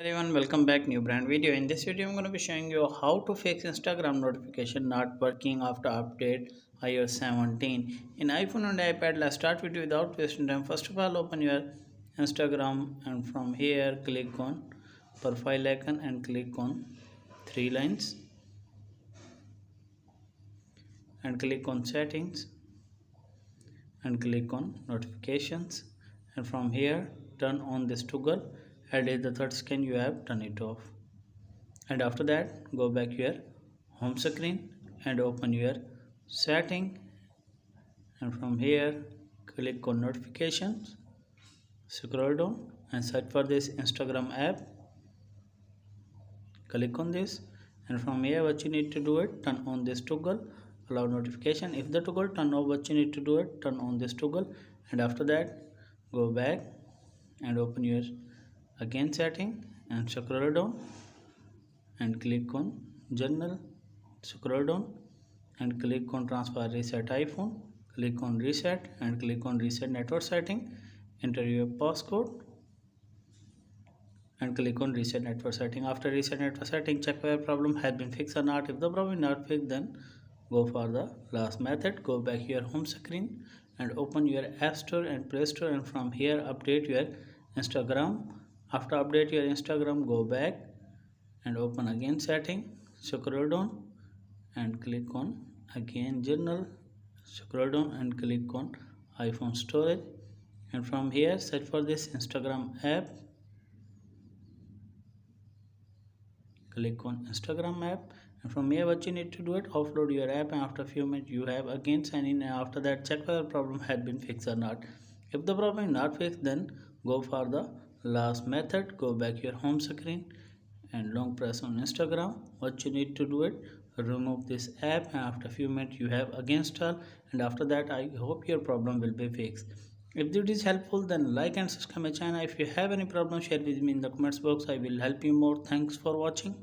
Everyone, welcome back. New brand video. In this video I'm going to be showing you how to fix Instagram notification not working after update iOS 17 in iPhone and iPad. Let's start video without wasting time. First of all, open your Instagram and from here click on profile icon and click on three lines and click on settings and click on notifications, and from here turn on this toggle. Add the third scan you have, turn it off, and after that go back your home screen and open your setting, and from here click on notifications, scroll down and search for this Instagram app. Click on this, and from here what you need to do it, turn on this toggle, allow notification. If the toggle turn off, what you need to do it, turn on this toggle, and after that go back and open your again setting and scroll down and click on journal, scroll down and click on transfer reset iPhone, click on reset and click on reset network setting, enter your passcode and click on reset network setting. After reset network setting, check whether problem has been fixed or not. If the problem is not fixed, then go for the last method. Go back your home screen and open your app store and play store, and from here update your Instagram. After update your Instagram, go back and open again setting, scroll down and click on again journal, scroll down and click on iPhone storage, and from here search for this Instagram app. Click on Instagram app, and from here what you need to do it, offload your app, and after a few minutes you have again sign in, and after that check whether problem had been fixed or not. If the problem is not fixed, then go for the last method. Go back your home screen and long press on Instagram. What you need to do it, remove this app, and after a few minutes you have again install, and after that I hope your problem will be fixed. If this is helpful, then like and subscribe my channel. If you have any problem, share with me in the comments box. I will help you more. Thanks for watching.